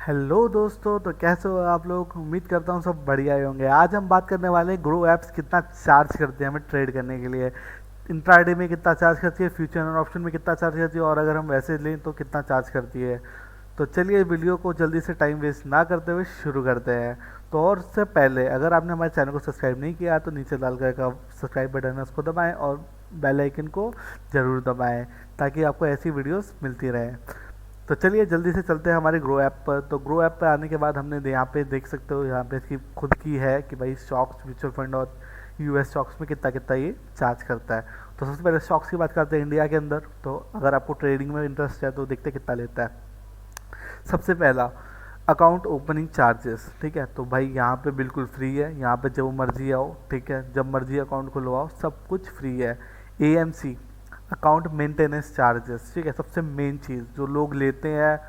Hello दोस्तों, तो कैसे हो आप लोग। उम्मीद करता हूँ सब बढ़िया ही होंगे। आज हम बात करने वाले हैं ग्रो एप्स कितना चार्ज करते हैं हमें ट्रेड करने के लिए। इंट्राडे में कितना चार्ज करती है, फ्यूचर एंड ऑप्शन में कितना चार्ज करती है, और अगर हम वैसे लें तो कितना चार्ज करती है। तो चलिए वीडियो को जल्दी से टाइम वेस्ट ना करते हुए शुरू करते हैं। तो और उससे पहले अगर आपने हमारे चैनल को सब्सक्राइब नहीं किया तो नीचे लाल कलर का सब्सक्राइब बटन है, उसको दबाएं और बेल आइकन को ज़रूर दबाएं ताकि आपको ऐसी वीडियोस मिलती रहें। तो चलिए जल्दी से चलते हैं हमारे ग्रो ऐप पर। तो ग्रो ऐप पर आने के बाद हमने यहाँ पे देख सकते हो, यहाँ पे इसकी खुद की है कि भाई स्टॉक्स, म्यूचुअल फंड और यूएस स्टॉक्स में कितना कितना ये चार्ज करता है। तो सबसे पहले स्टॉक्स की बात करते हैं इंडिया के अंदर। तो अगर आपको ट्रेडिंग में इंटरेस्ट है तो देखते कितना लेता है। सबसे पहला अकाउंट ओपनिंग चार्जेस, ठीक है। तो भाई यहाँ पे बिल्कुल फ्री है, यहाँ पे जब मर्जी आओ, ठीक है, जब मर्जी अकाउंट खुलवाओ, सब कुछ फ्री है। एएमसी अकाउंट मेंटेनेंस चार्जेस, ठीक है, सबसे मेन चीज़ जो लोग लेते हैं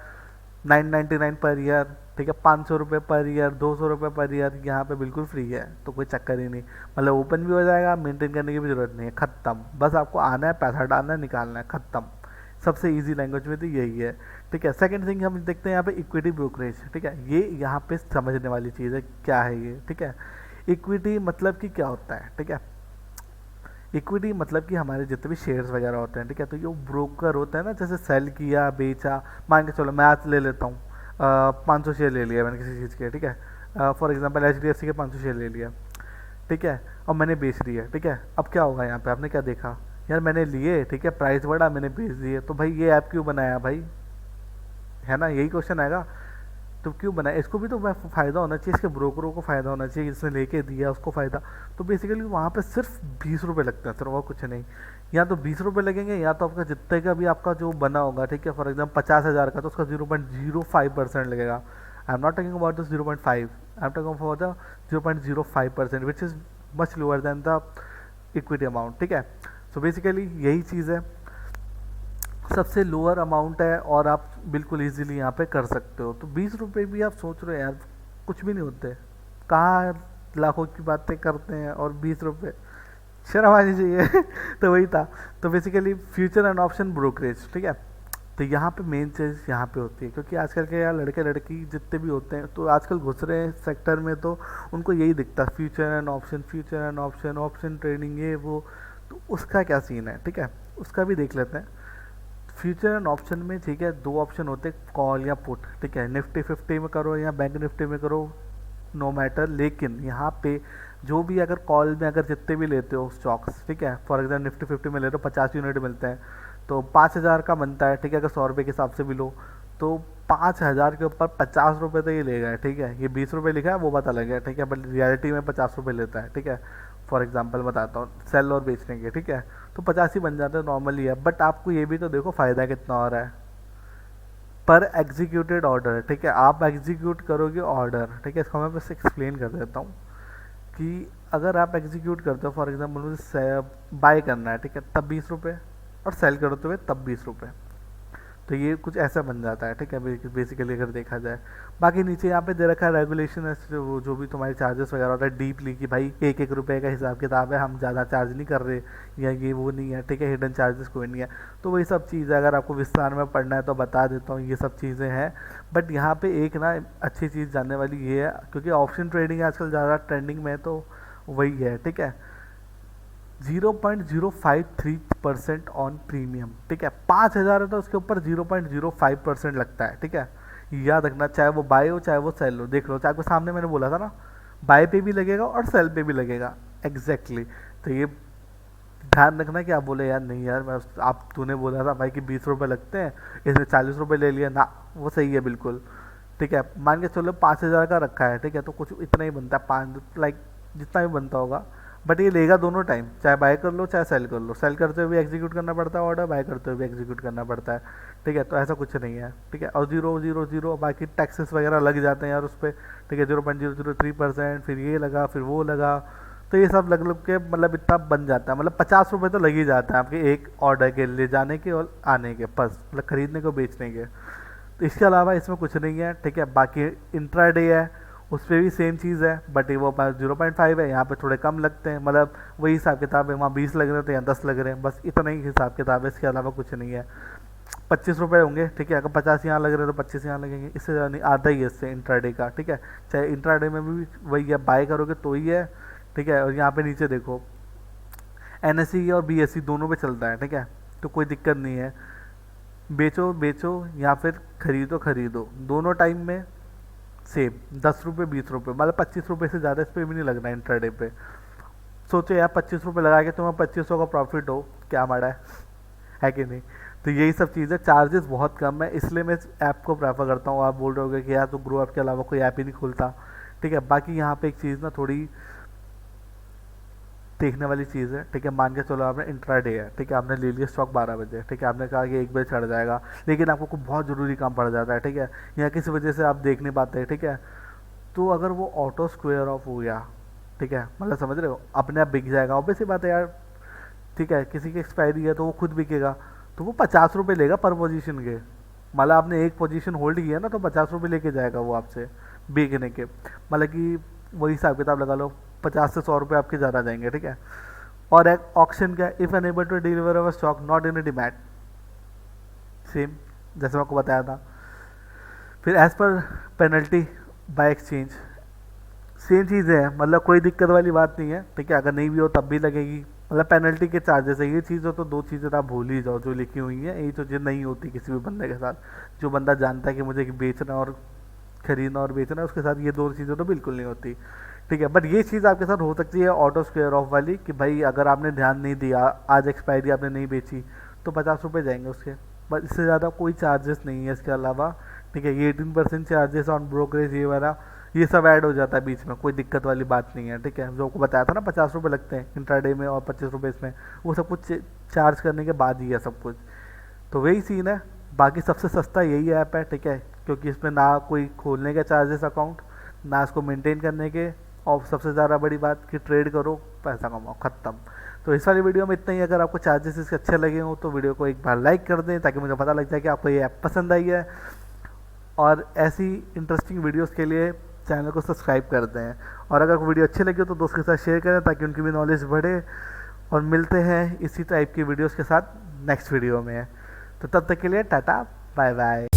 999 पर ईयर, ठीक है, 500 रुपये पर ईयर, 200 रुपये पर ईयर, यहाँ पे बिल्कुल फ्री है। तो कोई चक्कर ही नहीं, मतलब ओपन भी हो जाएगा, मेंटेन करने की भी ज़रूरत नहीं है, ख़त्म। बस आपको आना है, पैसा डालना है, निकालना है, ख़त्म। सबसे इजी लैंग्वेज में तो यही है, ठीक है। सेकंड थिंग हम देखते हैं यहाँ पे इक्विटी ब्रोकरेज, ठीक है। ये यहाँ पे समझने वाली चीज़ है, क्या है ये, ठीक है। इक्विटी मतलब कि क्या होता है, ठीक है। इक्विटी मतलब कि हमारे जितने भी शेयर्स वगैरह होते हैं, ठीक है, तो ये ब्रोकर होता है ना, जैसे सेल किया, बेचा। मान के चलो मैं आज ले लेता हूँ 500 शेयर ले लिया मैंने किसी चीज़ के, ठीक है। फॉर एग्जांपल एचडीएफसी के 500 शेयर ले लिया, ठीक है, और मैंने बेच दिया, ठीक है। अब क्या होगा यहाँ पे, आपने क्या देखा, यार मैंने लिए, ठीक है, प्राइस बढ़ा, मैंने बेच दिए, तो भाई ये ऐप क्यों बनाया भाई, है ना, यही क्वेश्चन आएगा। तो क्यों बनाया, इसको भी तो फ़ायदा होना चाहिए, इसके ब्रोकरों को फ़ायदा होना चाहिए, जिसने लेके दिया उसको फ़ायदा। तो बेसिकली वहाँ पे सिर्फ 20 रुपये लगते हैं, सिर्फ, और कुछ नहीं। या तो 20 रुपये लगेंगे, या तो आपका जितने का भी आपका जो बना होगा, ठीक है, फॉर एग्जाम्पल 50,000 का, तो उसका 0.05% लगेगा। I am not talking about the 0.5, I am talking about the 0.05%, which is much lower than the equity amount, ठीक है। सो बेसिकली यही चीज़ है, सबसे लोअर अमाउंट है और आप बिल्कुल इजीली यहाँ पे कर सकते हो। तो 20 रुपये भी आप सोच रहे हो यार कुछ भी नहीं होते, कहाँ लाखों की बातें करते हैं, और 20 रुपये, शर्म आनी चाहिए। तो वही था। तो basically future and option brokerage, ठीक है। तो यहाँ पे मेन चीज़ यहाँ पे होती है, क्योंकि आजकल के यार लड़के लड़की जितने भी होते हैं तो आजकल घुस रहे हैं सेक्टर में, तो उनको यही दिखता है future and option, future and option, option trading, ये वो। तो उसका क्या सीन है, ठीक है, उसका भी देख लेते हैं। फ्यूचर एंड ऑप्शन में, ठीक है, दो ऑप्शन होते हैं, कॉल या पुट, ठीक है। निफ्टी 50 में करो या बैंक निफ्टी में करो, नो मैटर। लेकिन यहाँ पे जो भी अगर कॉल में अगर जितने भी लेते हो स्टॉक्स, ठीक है, फॉर एग्जाम्पल निफ्टी 50 में ले रहे हो, 50 यूनिट मिलते हैं, तो 5,000 का बनता है, ठीक है। अगर 100 रुपये के हिसाब से भी लो तो 5,000 के ऊपर 50 रुपये तो ये लेगा, ठीक है। ये 20 रुपये लिखा है वो पता लग गया, ठीक है, बट रियलिटी में 50 रुपये लेता है, ठीक है। फॉर एग्जाम्पल बताता हूँ, सेल और बेचने के, ठीक है, तो 50 ही बन जाते हैं, नॉर्मली है। बट आपको ये भी तो देखो फ़ायदा कितना हो रहा है, पर एग्जीक्यूटेड ऑर्डर, ठीक है, आप एग्जीक्यूट करोगे ऑर्डर, ठीक है। इसको मैं बस एक्सप्लेन कर देता हूँ कि अगर आप एग्जीक्यूट करते हो, फॉर एग्जाम्पल मुझे बाय करना है, ठीक है, तब 20 रुपये, और सेल करते हुए तब 20 रुपये, तो ये कुछ ऐसा बन जाता है, ठीक है, बेसिकली अगर देखा जाए। बाकी नीचे यहाँ पे दे रखा है रेगुलेशन है, वो जो भी तुम्हारे चार्जेस वगैरह होता है डीपली, कि भाई 1-1 रुपये का हिसाब किताब है, हम ज़्यादा चार्ज नहीं कर रहे, या ये वो नहीं है, ठीक है, हिडन चार्जेस कोई नहीं है। तो वही सब चीज़ है, अगर आपको विस्तार में पढ़ना है तो बता देता हूँ, ये सब चीज़ें हैं। बट यहाँ पर एक ना अच्छी चीज़ जानने वाली ये है, क्योंकि ऑप्शन ट्रेडिंग आजकल ज़्यादा ट्रेंडिंग में है, तो वही है, ठीक है, 0.053% ऑन प्रीमियम, ठीक है। 5,000 है तो उसके ऊपर 0.05% लगता है, ठीक है। याद रखना, चाहे वो बाय हो चाहे वो सेल हो, देख लो, चाहे आपके सामने मैंने बोला था ना, बाय पे भी लगेगा और सेल पे भी लगेगा, एग्जैक्टली तो ये ध्यान रखना कि आप बोले यार नहीं यार, मैं आप तूने बोला था भाई कि 20 रुपये लगते हैं, इसने 40 रुपये ले लिया ना, वो सही है बिल्कुल, ठीक है। मान के चलो 5,000 का रखा है, ठीक है, तो कुछ इतना ही बनता है, 5 लाइक जितना भी बनता होगा। बट ये लेगा दोनों टाइम, चाहे बाय कर लो चाहे सेल कर लो, सेल करते हुए भी एग्जीक्यूट करना पड़ता है ऑर्डर, बाय करते हुए भी एग्जीक्यूट करना पड़ता है, ठीक है। तो ऐसा कुछ नहीं है, ठीक है। और 0.000 बाकी टैक्सेस वगैरह लग जाते हैं यार उस पर, ठीक है, 0.003%, फिर ये लगा फिर वो लगा, तो ये सब लग लग के मतलब इतना बन जाता है, मतलब 50 रुपये तो लग ही जाता है आपके एक ऑर्डर के ले जाने के और आने के, बस मतलब खरीदने को बेचने के। तो इसके अलावा इसमें कुछ नहीं है, ठीक है। बाकी इंट्राडे है, उस पर भी सेम चीज़ है, बट वो 0.5 है, यहाँ पे थोड़े कम लगते हैं, मतलब वही हिसाब किताब है, वहाँ 20 लग रहे थे यहाँ 10 लग रहे हैं, बस इतना ही हिसाब किताब है, इसके अलावा कुछ नहीं है। ₹25 होंगे, ठीक है। अगर 50 यहाँ लग रहे हैं तो 25 यहाँ लगेंगे, इससे ज़्यादा नहीं, आधा ही है इससे इंट्राडे का, ठीक है। चाहे इंट्राडे में भी वही है, बाय करोगे तो ही है, ठीक है। और यहाँ पे नीचे देखो NSE और BSE दोनों पे चलता है, ठीक है, तो कोई दिक्कत नहीं है। बेचो बेचो या फिर खरीदो खरीदो, दोनों टाइम में सेम ₹10 ₹20, मतलब ₹25 से ज़्यादा इस पर भी नहीं लगना इंट्राडे पे। सोचो यार ₹25 लगा के तुम्हें 2500 का प्रॉफिट हो, क्या माड़ा है कि नहीं। तो यही सब चीज़ें, चार्जेस बहुत कम है, इसलिए मैं इस ऐप को प्रेफर करता हूँ। आप बोल रहे होगे कि यार तो ग्रो ऐप के अलावा कोई ऐप ही नहीं खुलता, ठीक है। बाकी यहाँ पे एक चीज़ ना थोड़ी देखने वाली चीज़ है, ठीक है। मान के चलो आपने इंट्राडे है, ठीक है, आपने ले लिया स्टॉक 12 बजे, ठीक है, आपने कहा कि 1 बजे चढ़ जाएगा, लेकिन आपको कोई बहुत ज़रूरी काम पड़ जाता है, ठीक है, या किसी वजह से आप देख नहीं पाते, ठीक है। तो अगर वो ऑटो स्क्वायर ऑफ हो गया, ठीक है, मतलब समझ रहे हो, अपने आप बिक जाएगा, ऑब्वियस सी बात है यार, ठीक है। किसी की एक्सपायरी है तो वो खुद बिकेगा, तो वो ₹50 लेगा पर पोजीशन के, मतलब आपने एक पोजीशन होल्ड किया ना तो ₹50 लेके जाएगा वो आपसे बिकने के, मतलब कि वही हिसाब किताब लगा लो, 50 से 100 रुपये आपके ज़्यादा जाएंगे, ठीक है। और एक ऑप्शन क्या, if unable to deliver our stock not in demand, same जैसे मैं आपको बताया था। फिर as per penalty by exchange, same चीज़ है, मतलब कोई दिक्कत वाली बात नहीं है, ठीक है। अगर नहीं भी हो तब भी लगेगी, मतलब पेनल्टी के चार्जेस है, ये चीज़ हो तो दो चीज़ें तो आप भूल ही जाओ जो लिखी हुई हैं, यही तो चीज़ नहीं होती किसी भी बंदे के साथ। जो बंदा जानता है कि मुझे बेचना और खरीदना और बेचना है, उसके साथ ये दो चीज़ें तो बिल्कुल नहीं होती, ठीक है। बट ये चीज़ आपके साथ हो सकती है ऑटो स्क्वायर ऑफ वाली, कि भाई अगर आपने ध्यान नहीं दिया, आज एक्सपायरी आपने नहीं बेची तो ₹50 जाएंगे उसके, बस इससे ज़्यादा कोई चार्जेस नहीं है इसके अलावा, ठीक है। ये 18% चार्जेस ऑन ब्रोकरेज ये वाला, ये सब ऐड हो जाता है बीच में, कोई दिक्कत वाली बात नहीं है, ठीक है। जो आपको बताया था ना ₹50 लगते हैं इंट्राडे में और ₹25 इसमें, वो सब कुछ चार्ज करने के बाद ही है सब कुछ, तो वही सीन है। बाकी सबसे सस्ता यही ऐप है, ठीक है, क्योंकि इसमें ना कोई खोलने के चार्जेस अकाउंट, ना इसको मेंटेन करने के, और सबसे ज़्यादा बड़ी बात कि ट्रेड करो पैसा कमाओ, ख़त्म। तो इस वाली वीडियो में इतना ही। अगर आपको चार्जेस इसके अच्छे लगे हों तो वीडियो को एक बार लाइक कर दें, ताकि मुझे पता लग जाए कि आपको ये ऐप पसंद आई है, और ऐसी इंटरेस्टिंग वीडियोस के लिए चैनल को सब्सक्राइब कर दें। और अगर वीडियो अच्छी लगी हो तो दोस्त के साथ शेयर करें, ताकि उनकी भी नॉलेज बढ़े। और मिलते हैं इसी टाइप की वीडियोस के साथ नेक्स्ट वीडियो में, तो तब तक के लिए टाटा बाय बाय।